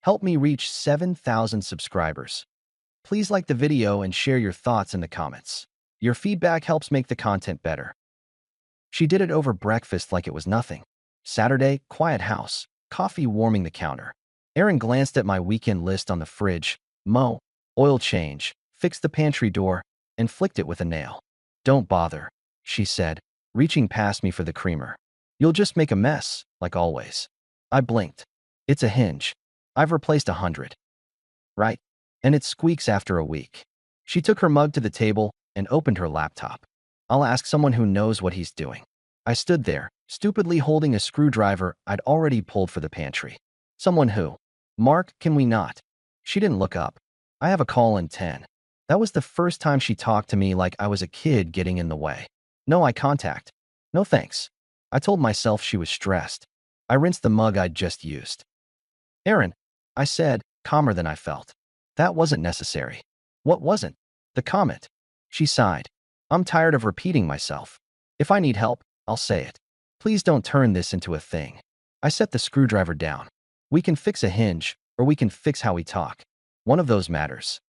Help me reach 7,000 subscribers. Please like the video and share your thoughts in the comments. Your feedback helps make the content better. She did it over breakfast like it was nothing. Saturday, quiet house, coffee warming the counter. Erin glanced at my weekend list on the fridge. Mow, oil change, fix the pantry door, and flicked it with a nail. Don't bother, she said, reaching past me for the creamer. You'll just make a mess, like always. I blinked. It's a hinge. I've replaced 100. Right? And it squeaks after a week. She took her mug to the table and opened her laptop. I'll ask someone who knows what he's doing. I stood there, stupidly holding a screwdriver I'd already pulled for the pantry. Someone who? Mark, can we not? She didn't look up. I have a call in 10. That was the first time she talked to me like I was a kid getting in the way. No eye contact. No thanks. I told myself she was stressed. I rinsed the mug I'd just used. Erin, I said, calmer than I felt. That wasn't necessary. What wasn't? The comment. She sighed. I'm tired of repeating myself. If I need help, I'll say it. Please don't turn this into a thing. I set the screwdriver down. We can fix a hinge, or we can fix how we talk. One of those matters.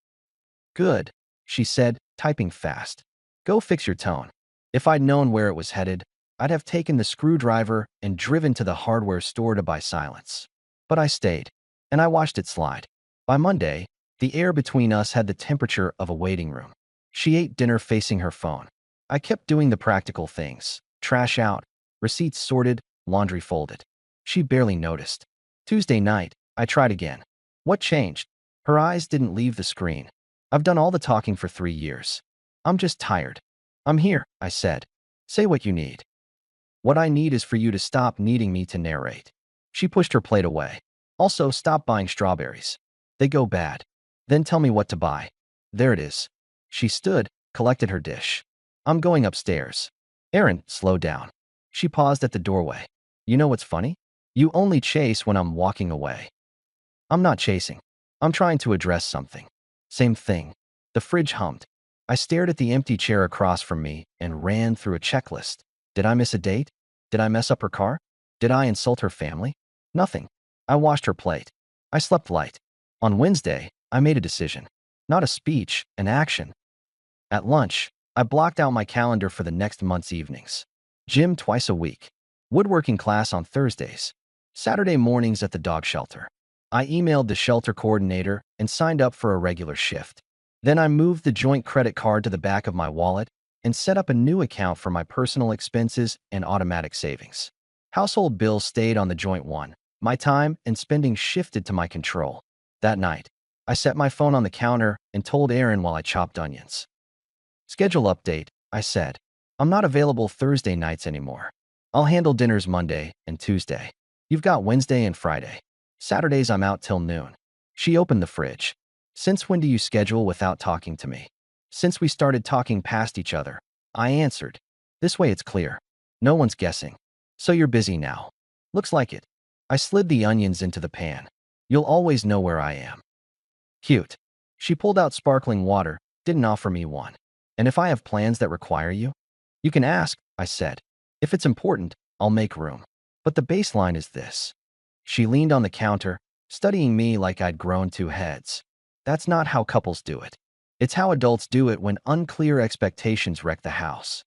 Good, she said, typing fast. Go fix your tone. If I'd known where it was headed, I'd have taken the screwdriver and driven to the hardware store to buy silence. But I stayed, and I watched it slide. By Monday, the air between us had the temperature of a waiting room. She ate dinner facing her phone. I kept doing the practical things. Trash out, receipts sorted, laundry folded. She barely noticed. Tuesday night, I tried again. What changed? Her eyes didn't leave the screen. I've done all the talking for 3 years. I'm just tired. I'm here, I said. Say what you need. What I need is for you to stop needing me to narrate. She pushed her plate away. Also, stop buying strawberries. They go bad. Then tell me what to buy. There it is. She stood, collected her dish. I'm going upstairs. Erin, slow down. She paused at the doorway. You know what's funny? You only chase when I'm walking away. I'm not chasing. I'm trying to address something. Same thing. The fridge hummed. I stared at the empty chair across from me and ran through a checklist. Did I miss a date? Did I mess up her car? Did I insult her family? Nothing. I washed her plate. I slept light. On Wednesday, I made a decision. Not a speech, an action. At lunch, I blocked out my calendar for the next month's evenings. Gym twice a week. Woodworking class on Thursdays. Saturday mornings at the dog shelter. I emailed the shelter coordinator and signed up for a regular shift. Then I moved the joint credit card to the back of my wallet and set up a new account for my personal expenses and automatic savings. Household bills stayed on the joint one. My time and spending shifted to my control. That night, I set my phone on the counter and told Erin while I chopped onions. Schedule update, I said. I'm not available Thursday nights anymore. I'll handle dinners Monday and Tuesday. You've got Wednesday and Friday. Saturdays I'm out till noon. She opened the fridge. Since when do you schedule without talking to me? Since we started talking past each other. I answered. This way it's clear. No one's guessing. So you're busy now. Looks like it. I slid the onions into the pan. You'll always know where I am. Cute. She pulled out sparkling water, didn't offer me one. And if I have plans that require you? You can ask, I said. If it's important, I'll make room. But the baseline is this. She leaned on the counter, studying me like I'd grown 2 heads. That's not how couples do it. It's how adults do it when unclear expectations wreck the house.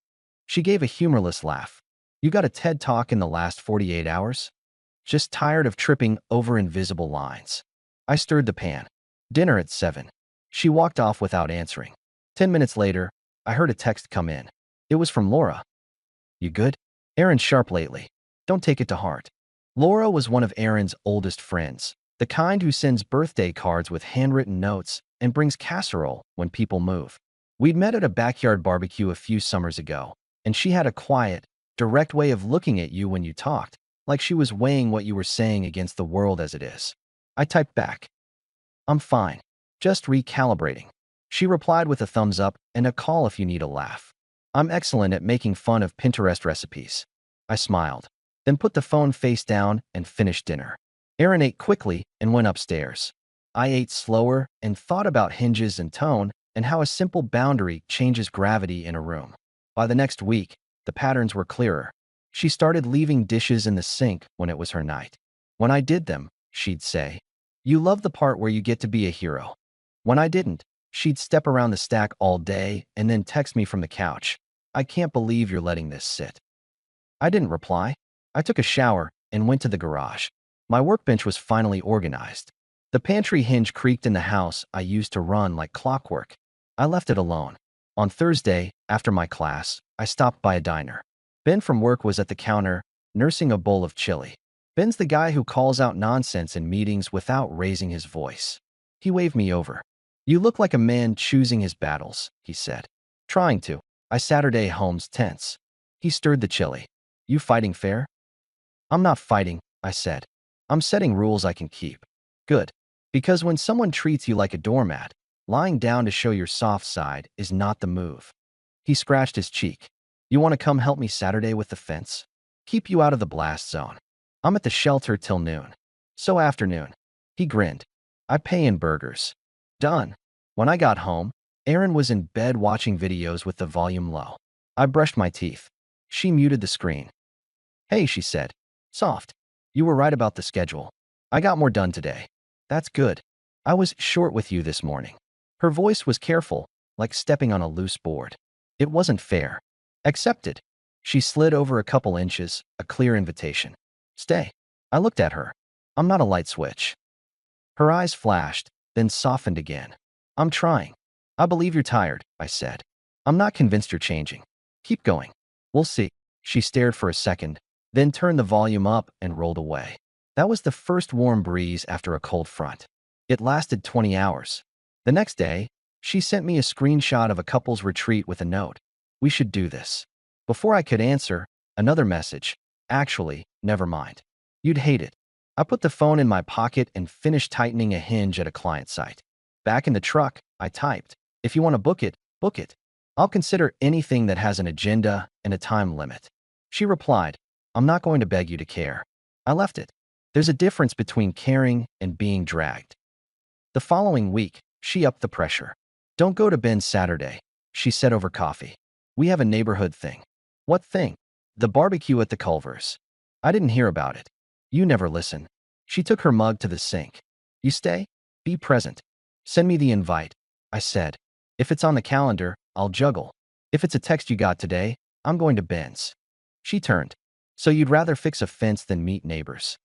She gave a humorless laugh. You got a TED Talk in the last 48 hours? Just tired of tripping over invisible lines. I stirred the pan. Dinner at 7. She walked off without answering. 10 minutes later, I heard a text come in. It was from Laura. You good? Erin's sharp lately. Don't take it to heart. Laura was one of Erin's oldest friends, the kind who sends birthday cards with handwritten notes and brings casserole when people move. We'd met at a backyard barbecue a few summers ago, and she had a quiet, direct way of looking at you when you talked, like she was weighing what you were saying against the world as it is. I typed back. I'm fine. Just recalibrating. She replied with a thumbs up and a call if you need a laugh. I'm excellent at making fun of Pinterest recipes. I smiled, then put the phone face down and finished dinner. Erin ate quickly and went upstairs. I ate slower and thought about hinges and tone and how a simple boundary changes gravity in a room. By the next week, the patterns were clearer. She started leaving dishes in the sink when it was her night. When I did them, she'd say, You love the part where you get to be a hero. When I didn't, she'd step around the stack all day and then text me from the couch. I can't believe you're letting this sit. I didn't reply. I took a shower and went to the garage. My workbench was finally organized. The pantry hinge creaked in the house I used to run like clockwork. I left it alone. On Thursday, after my class, I stopped by a diner. Ben from work was at the counter, nursing a bowl of chili. Ben's the guy who calls out nonsense in meetings without raising his voice. He waved me over. "You look like a man choosing his battles," he said. "Trying to." I Saturday home's tense. He stirred the chili. "You fighting fair?" "I'm not fighting," I said. "I'm setting rules I can keep." "Good. Because when someone treats you like a doormat, lying down to show your soft side is not the move." He scratched his cheek. "You want to come help me Saturday with the fence? Keep you out of the blast zone. I'm at the shelter till noon." "So afternoon." He grinned. "I pay in burgers." Done. When I got home, Erin was in bed watching videos with the volume low. I brushed my teeth. She muted the screen. "Hey," she said. Soft. "You were right about the schedule. I got more done today." "That's good. I was short with you this morning." Her voice was careful, like stepping on a loose board. "It wasn't fair." "Accepted." She slid over a couple inches, a clear invitation. "Stay." I looked at her. I'm not a light switch. Her eyes flashed, then softened again. "I'm trying." "I believe you're tired," I said. "I'm not convinced you're changing." "Keep going. We'll see." She stared for a second, then turned the volume up and rolled away. That was the first warm breeze after a cold front. It lasted 20 hours. The next day, she sent me a screenshot of a couple's retreat with a note. "We should do this." Before I could answer, another message. "Actually, never mind. You'd hate it." I put the phone in my pocket and finished tightening a hinge at a client site. Back in the truck, I typed, "If you want to book it, book it. I'll consider anything that has an agenda and a time limit." She replied, "I'm not going to beg you to care." I left it. There's a difference between caring and being dragged. The following week, she upped the pressure. "Don't go to Ben's Saturday," she said over coffee. "We have a neighborhood thing." "What thing?" "The barbecue at the Culvers." I didn't hear about it. "You never listen." She took her mug to the sink. "You stay? Be present. Send me the invite," I said. "If it's on the calendar, I'll juggle. If it's a text you got today, I'm going to Ben's." She turned. "So you'd rather fix a fence than meet neighbors?"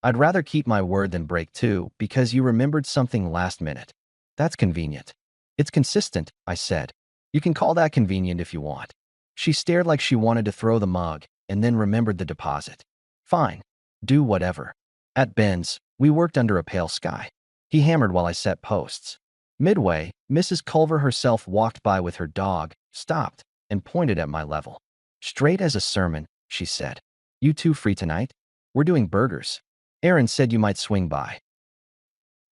"I'd rather keep my word than break two because you remembered something last minute." "That's convenient." "It's consistent," I said. "You can call that convenient if you want." She stared like she wanted to throw the mug and then remembered the deposit. "Fine. Do whatever." At Ben's, we worked under a pale sky. He hammered while I set posts. Midway, Mrs. Culver herself walked by with her dog, stopped, and pointed at my level. "Straight as a sermon," she said. "You two free tonight? We're doing burgers. Erin said you might swing by."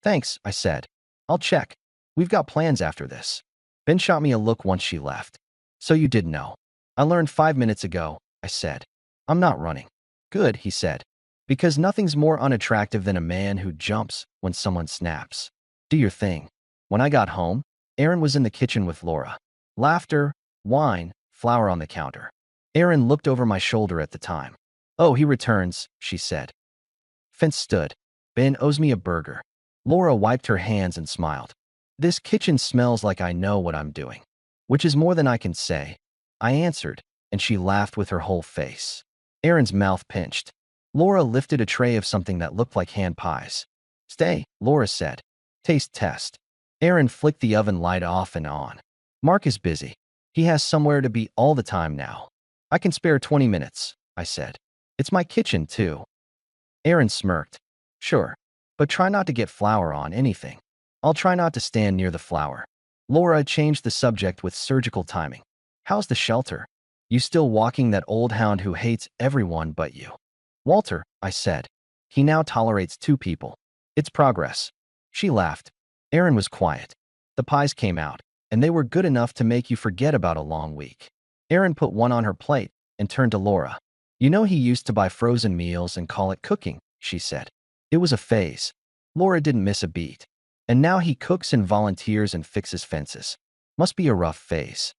"Thanks," I said. "I'll check. We've got plans after this." Ben shot me a look once she left. "So you did know." "I learned 5 minutes ago," I said. "I'm not running." "Good," he said. "Because nothing's more unattractive than a man who jumps when someone snaps." "Do your thing." When I got home, Erin was in the kitchen with Laura. Laughter, wine, flour on the counter. Erin looked over my shoulder at the time. "Oh, he returns," she said. Fence stood. "Ben owes me a burger." Laura wiped her hands and smiled. "This kitchen smells like I know what I'm doing." "Which is more than I can say," I answered, and she laughed with her whole face. Erin's mouth pinched. Laura lifted a tray of something that looked like hand pies. "Stay," Laura said. "Taste test." Erin flicked the oven light off and on. "Mark is busy. He has somewhere to be all the time now." "I can spare 20 minutes," I said. "It's my kitchen, too." Erin smirked. "Sure, but try not to get flour on anything." "I'll try not to stand near the flour." Laura changed the subject with surgical timing. "How's the shelter? You still walking that old hound who hates everyone but you?" "Walter," I said. "He now tolerates 2 people. It's progress." She laughed. Erin was quiet. The pies came out, and they were good enough to make you forget about a long week. Erin put one on her plate and turned to Laura. "You know he used to buy frozen meals and call it cooking," she said. "It was a phase." Laura didn't miss a beat. "And now he cooks and volunteers and fixes fences. Must be a rough phase."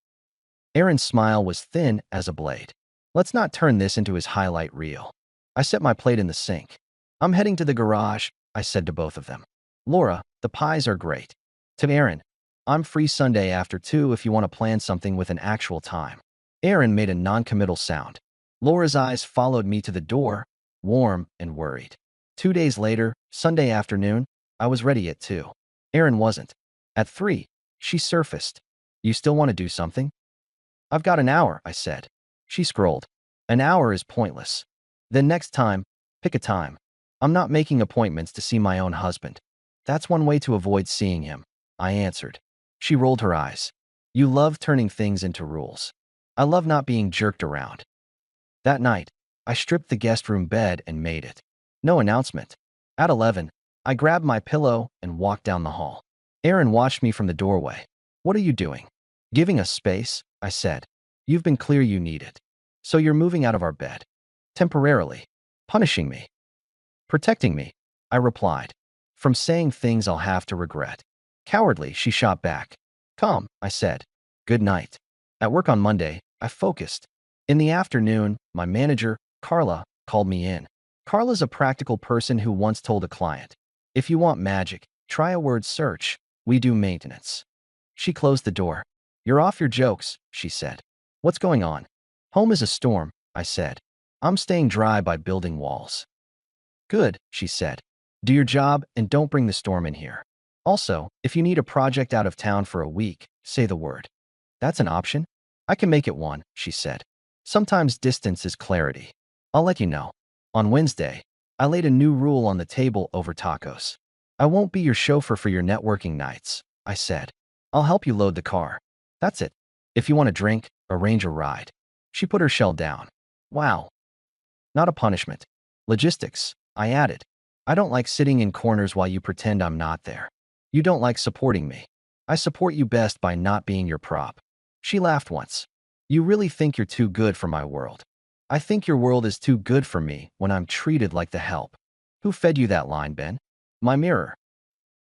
Erin's smile was thin as a blade. "Let's not turn this into his highlight reel." I set my plate in the sink. "I'm heading to the garage," I said to both of them. Laura, the pies are great. To Aaron, I'm free Sunday after 2 if you want to plan something with an actual time. Aaron made a non-committal sound. Laura's eyes followed me to the door, warm and worried. 2 days later, Sunday afternoon, I was ready at 2. Aaron wasn't. At 3, she surfaced. You still want to do something? I've got an hour, I said. She scrolled. An hour is pointless. Then next time, pick a time. I'm not making appointments to see my own husband. That's one way to avoid seeing him, I answered. She rolled her eyes. You love turning things into rules. I love not being jerked around. That night, I stripped the guest room bed and made it. No announcement. At 11, I grabbed my pillow and walked down the hall. Aaron watched me from the doorway. What are you doing? Giving us space, I said. You've been clear you need it. So you're moving out of our bed. Temporarily. Punishing me. Protecting me, I replied. From saying things I'll have to regret. Cowardly, she shot back. Come, I said. Good night. At work on Monday, I focused. In the afternoon, my manager, Carla, called me in. Carla's a practical person who once told a client, if you want magic, try a word search. We do maintenance. She closed the door. You're off your jokes, she said. What's going on? Home is a storm, I said. I'm staying dry by building walls. Good, she said. Do your job and don't bring the storm in here. Also, if you need a project out of town for a week, say the word. That's an option? I can make it one, she said. Sometimes distance is clarity. I'll let you know. On Wednesday, I laid a new rule on the table over tacos. I won't be your chauffeur for your networking nights, I said. I'll help you load the car. That's it. If you want a drink, arrange a ride. She put her shell down. Wow. Not a punishment. Logistics, I added. I don't like sitting in corners while you pretend I'm not there. You don't like supporting me. I support you best by not being your prop. She laughed once. You really think you're too good for my world. I think your world is too good for me when I'm treated like the help. Who fed you that line, Ben? My mirror.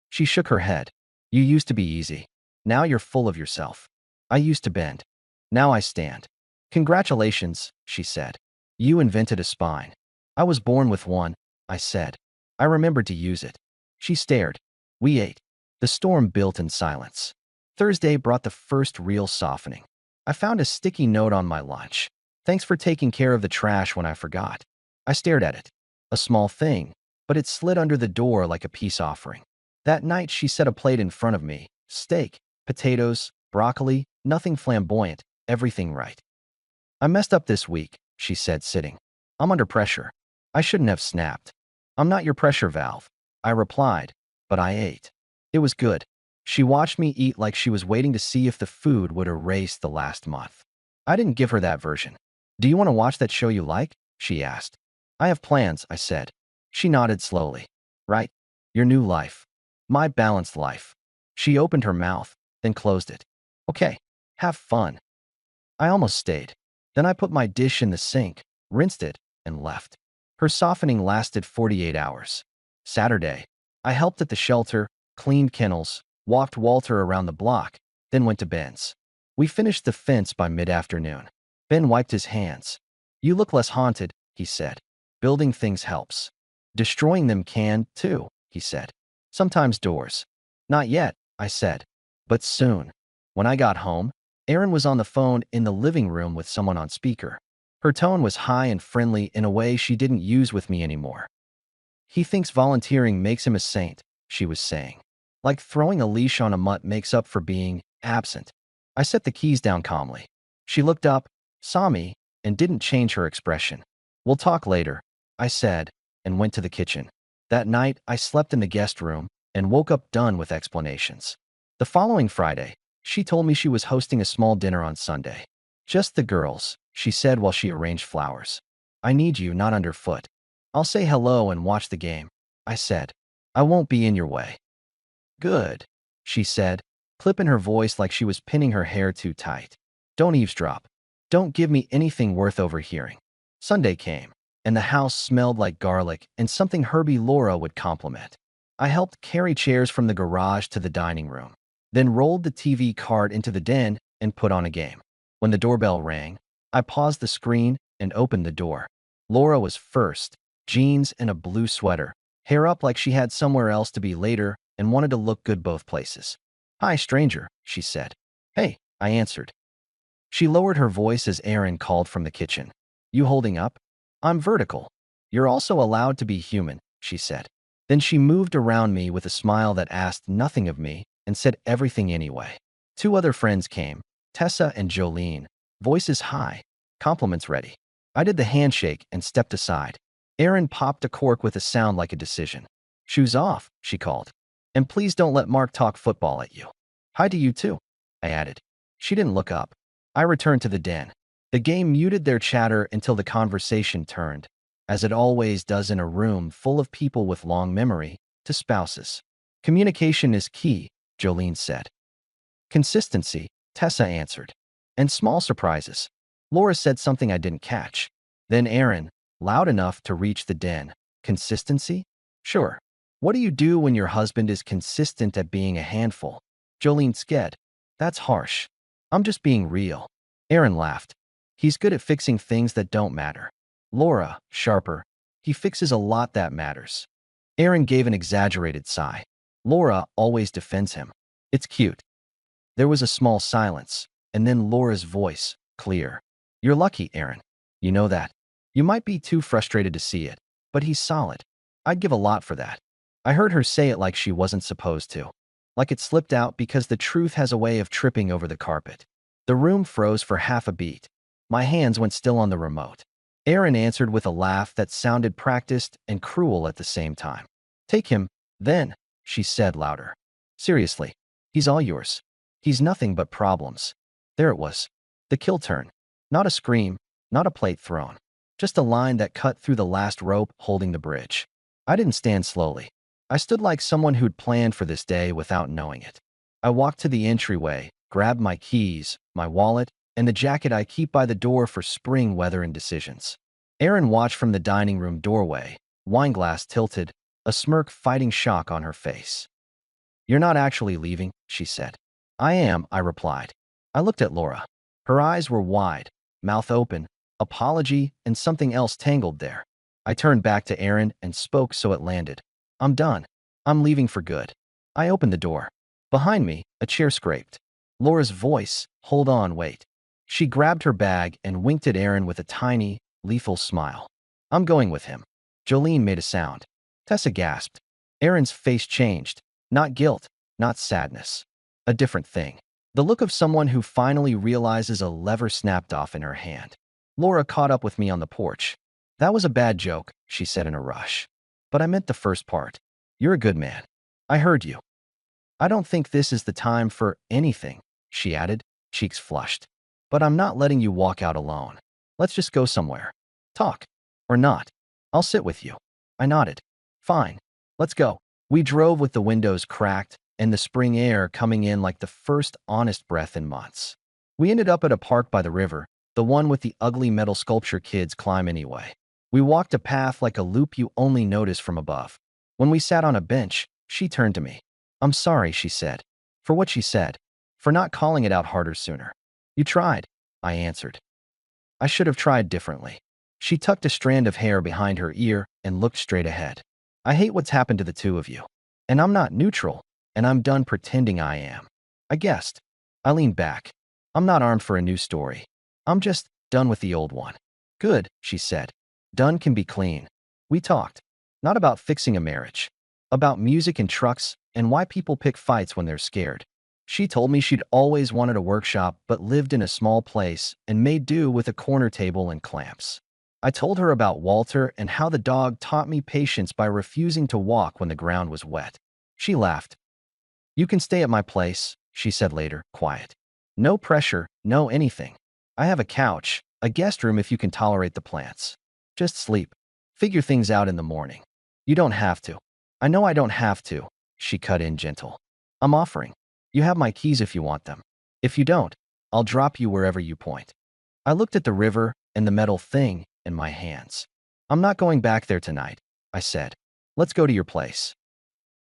She shook her head. You used to be easy. Now you're full of yourself. I used to bend. Now I stand. Congratulations, she said. You invented a spine. I was born with one, I said. I remembered to use it. She stared. We ate. The storm built in silence. Thursday brought the first real softening. I found a sticky note on my lunch. Thanks for taking care of the trash when I forgot. I stared at it. A small thing, but it slid under the door like a peace offering. That night she set a plate in front of me. Steak, potatoes, broccoli, nothing flamboyant, everything right. I messed up this week, she said, sitting. I'm under pressure. I shouldn't have snapped. I'm not your pressure valve, I replied, but I ate. It was good. She watched me eat like she was waiting to see if the food would erase the last month. I didn't give her that version. Do you want to watch that show you like? She asked. I have plans, I said. She nodded slowly. Right? Your new life. My balanced life. She opened her mouth, then closed it. Okay, have fun. I almost stayed. Then I put my dish in the sink, rinsed it, and left. Her softening lasted 48 hours. Saturday, I helped at the shelter, cleaned kennels, walked Walter around the block, then went to Ben's. We finished the fence by mid-afternoon. Ben wiped his hands. You look less haunted, he said. Building things helps. Destroying them can, too, he said. Sometimes doors. Not yet, I said. But soon. When I got home, Erin was on the phone in the living room with someone on speaker. Her tone was high and friendly in a way she didn't use with me anymore. He thinks volunteering makes him a saint, she was saying. Like throwing a leash on a mutt makes up for being absent. I set the keys down calmly. She looked up, saw me, and didn't change her expression. We'll talk later, I said, and went to the kitchen. That night, I slept in the guest room and woke up done with explanations. The following Friday, she told me she was hosting a small dinner on Sunday. Just the girls, she said while she arranged flowers. I need you not underfoot. I'll say hello and watch the game, I said. I won't be in your way. Good, she said, clipping her voice like she was pinning her hair too tight. Don't eavesdrop. Don't give me anything worth overhearing. Sunday came, and the house smelled like garlic and something Herbie Laura would compliment. I helped carry chairs from the garage to the dining room, then rolled the TV cart into the den and put on a game. When the doorbell rang, I paused the screen and opened the door. Laura was first, jeans and a blue sweater, hair up like she had somewhere else to be later and wanted to look good both places. "Hi, stranger," she said. "Hey," I answered. She lowered her voice as Aaron called from the kitchen. "You holding up?" "I'm vertical." "You're also allowed to be human," she said. Then she moved around me with a smile that asked nothing of me and said everything anyway. Two other friends came, Tessa and Jolene, voices high, compliments ready. I did the handshake and stepped aside. Erin popped a cork with a sound like a decision. "Shoes off," she called. "And please don't let Mark talk football at you." "Hi to you too," I added. She didn't look up. I returned to the den. The game muted their chatter until the conversation turned, as it always does in a room full of people with long memory, to spouses. "Communication is key," Jolene said. "Consistency," Tessa answered. "And small surprises." Laura said something I didn't catch. Then Aaron, loud enough to reach the den. "Consistency? Sure. What do you do when your husband is consistent at being a handful?" Jolene sked. "That's harsh. I'm just being real." Aaron laughed. "He's good at fixing things that don't matter." Laura, sharper. "He fixes a lot that matters." Aaron gave an exaggerated sigh. Laura always defends him. "It's cute." There was a small silence, and then Laura's voice, clear. "You're lucky, Aaron. You know that. You might be too frustrated to see it, but he's solid. I'd give a lot for that." I heard her say it like she wasn't supposed to. Like it slipped out because the truth has a way of tripping over the carpet. The room froze for half a beat. My hands went still on the remote. Aaron answered with a laugh that sounded practiced and cruel at the same time. "Take him, then," she said louder. "Seriously, he's all yours. He's nothing but problems." There it was. The kill turn. Not a scream, not a plate thrown. Just a line that cut through the last rope holding the bridge. I didn't stand slowly. I stood like someone who'd planned for this day without knowing it. I walked to the entryway, grabbed my keys, my wallet, and the jacket I keep by the door for spring weather and decisions. Erin watched from the dining room doorway, wineglass tilted, a smirk fighting shock on her face. "You're not actually leaving," she said. "I am," I replied. I looked at Laura. Her eyes were wide, mouth open, apology and something else tangled there. I turned back to Erin and spoke so it landed. "I'm done. I'm leaving for good." I opened the door. Behind me, a chair scraped. Laura's voice, "Hold on, wait." She grabbed her bag and winked at Erin with a tiny, lethal smile. "I'm going with him." Jolene made a sound. Tessa gasped. Erin's face changed. Not guilt, not sadness. A different thing. The look of someone who finally realizes a lever snapped off in her hand. Laura caught up with me on the porch. "That was a bad joke," she said in a rush. "But I meant the first part. You're a good man. I heard you." "I don't think this is the time for anything," she added, cheeks flushed. "But I'm not letting you walk out alone. Let's just go somewhere. Talk. Or not. I'll sit with you." I nodded. "Fine. Let's go." We drove with the windows cracked and the spring air coming in like the first honest breath in months. We ended up at a park by the river, the one with the ugly metal sculpture kids climb anyway. We walked a path like a loop you only notice from above. When we sat on a bench, she turned to me. "I'm sorry," she said. For what she said. For not calling it out harder sooner. "You tried," I answered. "I should have tried differently." She tucked a strand of hair behind her ear and looked straight ahead. "I hate what's happened to the two of you. And I'm not neutral, and I'm done pretending I am." I guessed. I leaned back. "I'm not armed for a new story. I'm just done with the old one." "Good," she said. "Done can be clean." We talked. Not about fixing a marriage. About music and trucks and why people pick fights when they're scared. She told me she'd always wanted a workshop but lived in a small place and made do with a corner table and clamps. I told her about Walter and how the dog taught me patience by refusing to walk when the ground was wet. She laughed. "You can stay at my place," she said later, quiet. "No pressure, no anything. I have a couch, a guest room if you can tolerate the plants. Just sleep. Figure things out in the morning. You don't have to." "I know I don't have to," she cut in gentle. "I'm offering. You have my keys if you want them. If you don't, I'll drop you wherever you point." I looked at the river and the metal thing in my hands. "I'm not going back there tonight," I said. "Let's go to your place."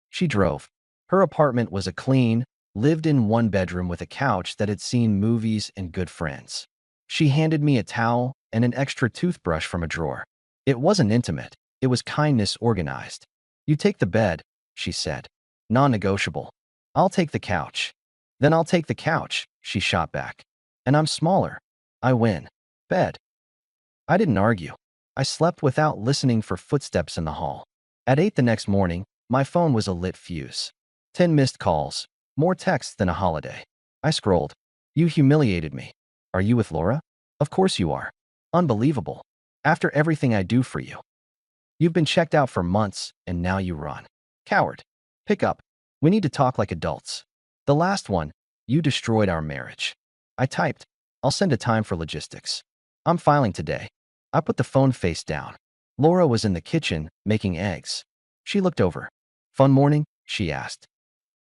She drove. Her apartment was a clean, lived-in one-bedroom with a couch that had seen movies and good friends. She handed me a towel and an extra toothbrush from a drawer. It wasn't intimate. It was kindness organized. You take the bed, she said. Non-negotiable. I'll take the couch. Then I'll take the couch, she shot back. And I'm smaller. I win. Bed. I didn't argue. I slept without listening for footsteps in the hall. At 8 the next morning, my phone was a lit fuse. 10 missed calls. More texts than a holiday. I scrolled. You humiliated me. Are you with Laura? Of course you are. Unbelievable. After everything I do for you. You've been checked out for months, and now you run. Coward. Pick up. We need to talk like adults. The last one, you destroyed our marriage. I typed. I'll send a time for logistics. I'm filing today. I put the phone face down. Laura was in the kitchen, making eggs. She looked over. Fun morning? She asked.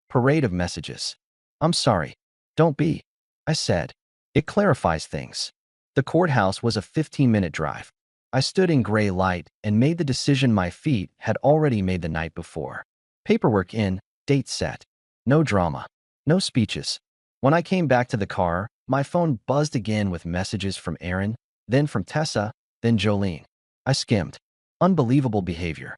Parade of messages. I'm sorry. Don't be. I said. It clarifies things. The courthouse was a 15-minute drive. I stood in gray light and made the decision my feet had already made the night before. Paperwork in, date set. No drama. No speeches. When I came back to the car, my phone buzzed again with messages from Aaron, then from Tessa, then Jolene. I skimmed. Unbelievable behavior.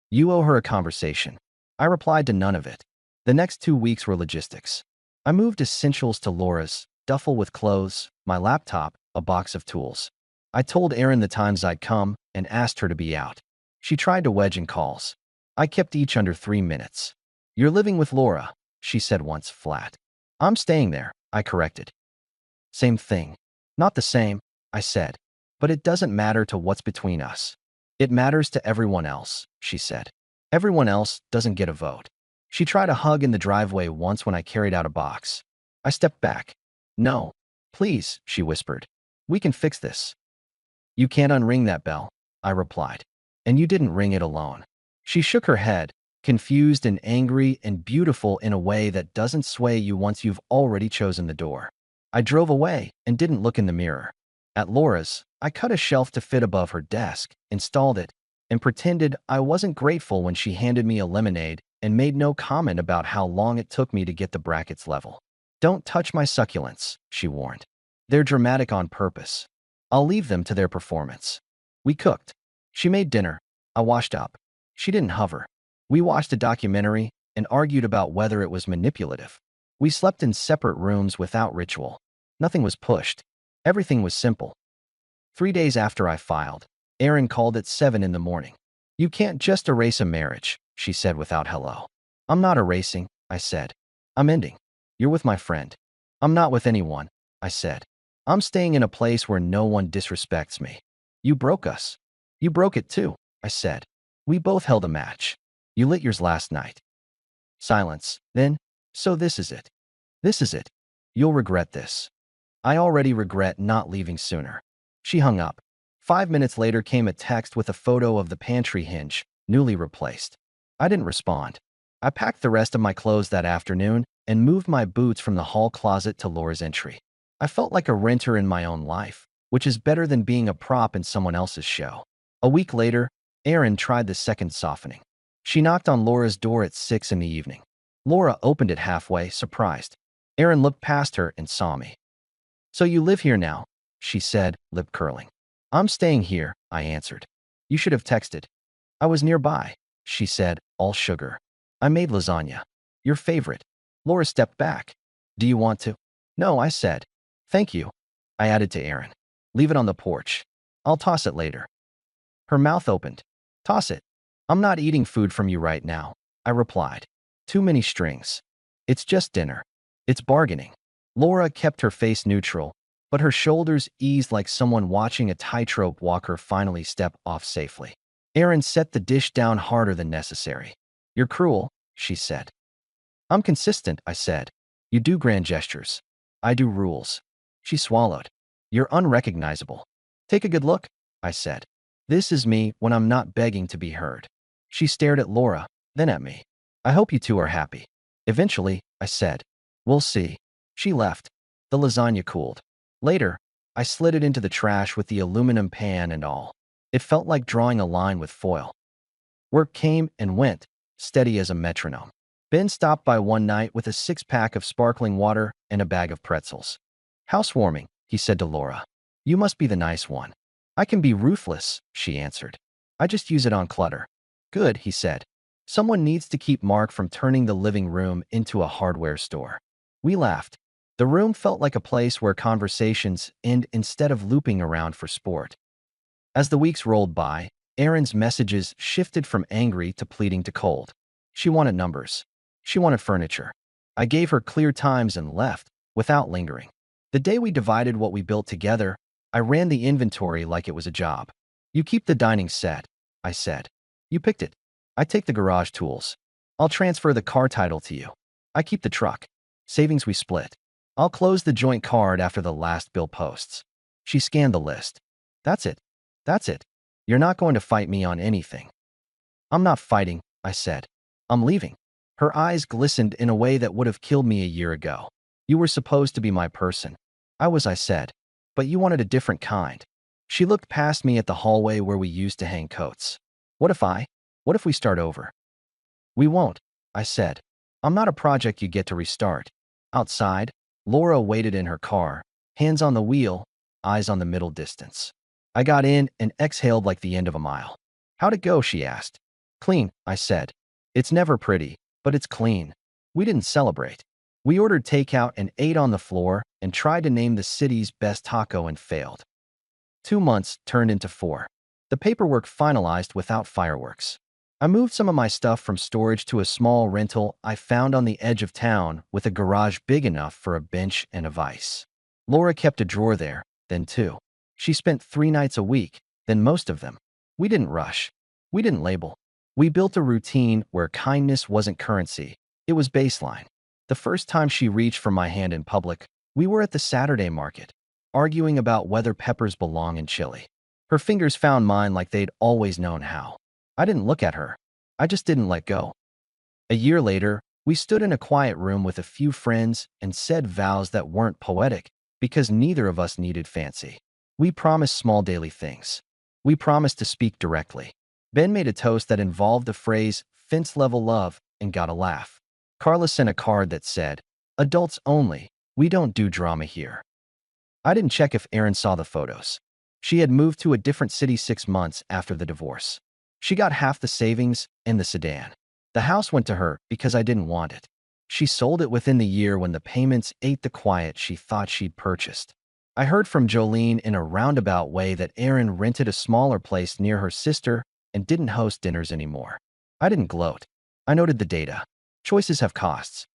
You owe her a conversation. I replied to none of it. The next 2 weeks were logistics. I moved essentials to Laura's, duffel with clothes, my laptop, a box of tools. I told Erin the times I'd come and asked her to be out. She tried to wedge in calls. I kept each under 3 minutes. You're living with Laura, she said once flat. I'm staying there, I corrected. Same thing. Not the same, I said. But it doesn't matter to what's between us. It matters to everyone else, she said. Everyone else doesn't get a vote. She tried a hug in the driveway once when I carried out a box. I stepped back. No. Please, she whispered. We can fix this. You can't unring that bell, I replied. And you didn't ring it alone. She shook her head, confused and angry and beautiful in a way that doesn't sway you once you've already chosen the door. I drove away and didn't look in the mirror. At Laura's, I cut a shelf to fit above her desk, installed it, and pretended I wasn't grateful when she handed me a lemonade and made no comment about how long it took me to get the brackets level. Don't touch my succulents, she warned. They're dramatic on purpose. I'll leave them to their performance. We cooked. She made dinner. I washed up. She didn't hover. We watched a documentary and argued about whether it was manipulative. We slept in separate rooms without ritual. Nothing was pushed. Everything was simple. 3 days after I filed, Erin called at 7 in the morning. You can't just erase a marriage, she said without hello. I'm not erasing, I said. I'm ending. You're with my friend. I'm not with anyone, I said. I'm staying in a place where no one disrespects me. You broke us. You broke it too, I said. We both held a match. You lit yours last night. Silence. Then, so this is it. This is it. You'll regret this. I already regret not leaving sooner. She hung up. 5 minutes later came a text with a photo of the pantry hinge, newly replaced. I didn't respond. I packed the rest of my clothes that afternoon and moved my boots from the hall closet to Laura's entry. I felt like a renter in my own life, which is better than being a prop in someone else's show. A week later, Erin tried the second softening. She knocked on Laura's door at 6 in the evening. Laura opened it halfway, surprised. Erin looked past her and saw me. So you live here now, she said, lip curling. I'm staying here, I answered. You should have texted. I was nearby, she said, all sugar. I made lasagna. Your favorite. Laura stepped back. Do you want to? No, I said. Thank you. I added to Erin. Leave it on the porch. I'll toss it later. Her mouth opened. Toss it. I'm not eating food from you right now, I replied. Too many strings. It's just dinner. It's bargaining. Laura kept her face neutral, but her shoulders eased like someone watching a tightrope walker finally step off safely. Erin set the dish down harder than necessary. You're cruel, she said. I'm consistent, I said. You do grand gestures. I do rules. She swallowed. You're unrecognizable. Take a good look, I said. This is me when I'm not begging to be heard. She stared at Laura, then at me. I hope you two are happy. Eventually, I said. We'll see. She left. The lasagna cooled. Later, I slid it into the trash with the aluminum pan and all. It felt like drawing a line with foil. Work came and went, steady as a metronome. Ben stopped by one night with a 6-pack of sparkling water and a bag of pretzels. Housewarming, he said to Laura. You must be the nice one. I can be ruthless, she answered. I just use it on clutter. Good, he said. Someone needs to keep Mark from turning the living room into a hardware store. We laughed. The room felt like a place where conversations end instead of looping around for sport. As the weeks rolled by, Erin's messages shifted from angry to pleading to cold. She wanted numbers. She wanted furniture. I gave her clear times and left, without lingering. The day we divided what we built together, I ran the inventory like it was a job. You keep the dining set, I said. You picked it. I take the garage tools. I'll transfer the car title to you. I keep the truck. Savings we split. I'll close the joint card after the last bill posts. She scanned the list. That's it. That's it. You're not going to fight me on anything. I'm not fighting, I said. I'm leaving. Her eyes glistened in a way that would have killed me a year ago. You were supposed to be my person. I said. But you wanted a different kind. She looked past me at the hallway where we used to hang coats. What if we start over? We won't, I said. I'm not a project you get to restart. Outside, Laura waited in her car, hands on the wheel, eyes on the middle distance. I got in and exhaled like the end of a mile. How'd it go, she asked. Clean, I said. It's never pretty, but it's clean. We didn't celebrate. We ordered takeout and ate on the floor and tried to name the city's best taco and failed. 2 months turned into 4. The paperwork finalized without fireworks. I moved some of my stuff from storage to a small rental I found on the edge of town with a garage big enough for a bench and a vise. Laura kept a drawer there, then 2. She spent 3 nights a week, then most of them. We didn't rush. We didn't label. We built a routine where kindness wasn't currency. It was baseline. The first time she reached for my hand in public, we were at the Saturday market, arguing about whether peppers belong in chili. Her fingers found mine like they'd always known how. I didn't look at her. I just didn't let go. A year later, we stood in a quiet room with a few friends and said vows that weren't poetic because neither of us needed fancy. We promised small daily things. We promised to speak directly. Ben made a toast that involved the phrase fence-level love and got a laugh. Carla sent a card that said, "Adults only. We don't do drama here." I didn't check if Erin saw the photos. She had moved to a different city 6 months after the divorce. She got half the savings and the sedan. The house went to her because I didn't want it. She sold it within the year when the payments ate the quiet she thought she'd purchased. I heard from Jolene in a roundabout way that Erin rented a smaller place near her sister and didn't host dinners anymore. I didn't gloat. I noted the data. Choices have costs.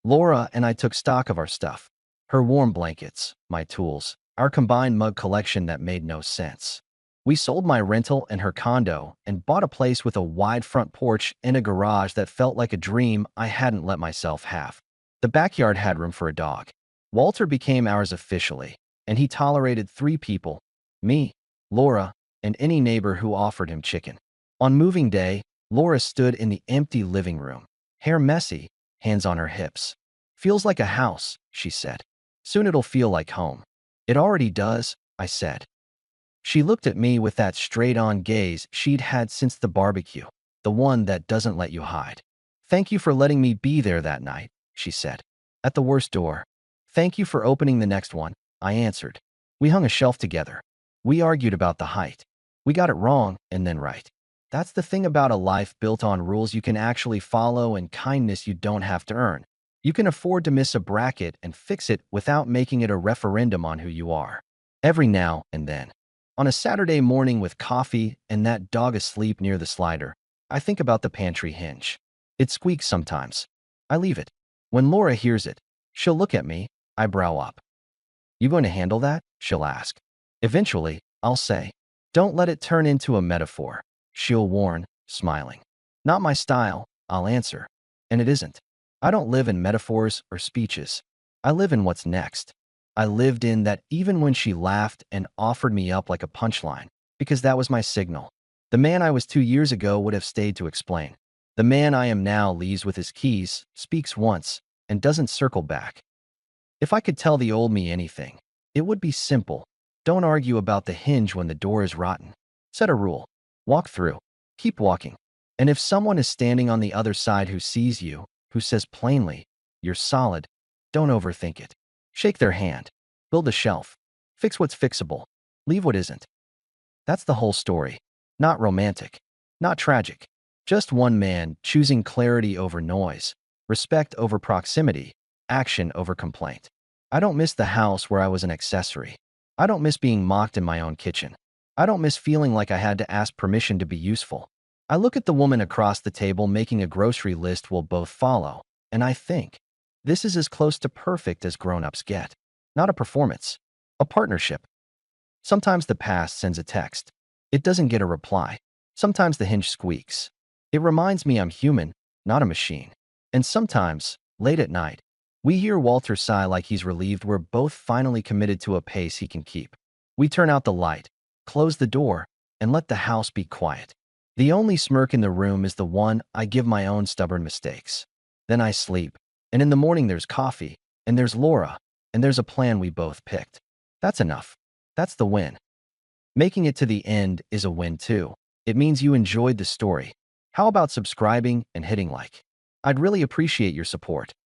Laura and I took stock of our stuff. Her warm blankets, my tools, our combined mug collection that made no sense. We sold my rental and her condo and bought a place with a wide front porch and a garage that felt like a dream I hadn't let myself have. The backyard had room for a dog. Walter became ours officially, and he tolerated 3 people, me, Laura, and any neighbor who offered him chicken. On moving day, Laura stood in the empty living room, hair messy, hands on her hips. Feels like a house, she said. Soon it'll feel like home. It already does, I said. She looked at me with that straight-on gaze she'd had since the barbecue, the one that doesn't let you hide. Thank you for letting me be there that night, she said. At the worst door. Thank you for opening the next one, I answered. We hung a shelf together. We argued about the height. We got it wrong and then right. That's the thing about a life built on rules you can actually follow and kindness you don't have to earn. You can afford to miss a bracket and fix it without making it a referendum on who you are. Every now and then. On a Saturday morning with coffee and that dog asleep near the slider, I think about the pantry hinge. It squeaks sometimes. I leave it. When Laura hears it, she'll look at me, eyebrow up. You going to handle that? She'll ask. Eventually, I'll say, don't let it turn into a metaphor. She'll warn, smiling. Not my style, I'll answer. And it isn't. I don't live in metaphors or speeches. I live in what's next. I lived in that even when she laughed and offered me up like a punchline, because that was my signal. The man I was 2 years ago would have stayed to explain. The man I am now leaves with his keys, speaks once, and doesn't circle back. If I could tell the old me anything, it would be simple. Don't argue about the hinge when the door is rotten. Set a rule. Walk through. Keep walking. And if someone is standing on the other side who sees you, who says plainly, you're solid, don't overthink it. Shake their hand. Build a shelf. Fix what's fixable. Leave what isn't. That's the whole story. Not romantic. Not tragic. Just one man choosing clarity over noise, respect over proximity, action over complaint. I don't miss the house where I was an accessory. I don't miss being mocked in my own kitchen. I don't miss feeling like I had to ask permission to be useful. I look at the woman across the table making a grocery list we'll both follow, and I think, this is as close to perfect as grown-ups get. Not a performance, a partnership. Sometimes the past sends a text. It doesn't get a reply. Sometimes the hinge squeaks. It reminds me I'm human, not a machine. And sometimes, late at night, we hear Walter sigh like he's relieved we're both finally committed to a pace he can keep. We turn out the light, close the door, and let the house be quiet. The only smirk in the room is the one I give my own stubborn mistakes. Then I sleep, and in the morning there's coffee, and there's Laura, and there's a plan we both picked. That's enough. That's the win. Making it to the end is a win too. It means you enjoyed the story. How about subscribing and hitting like? I'd really appreciate your support.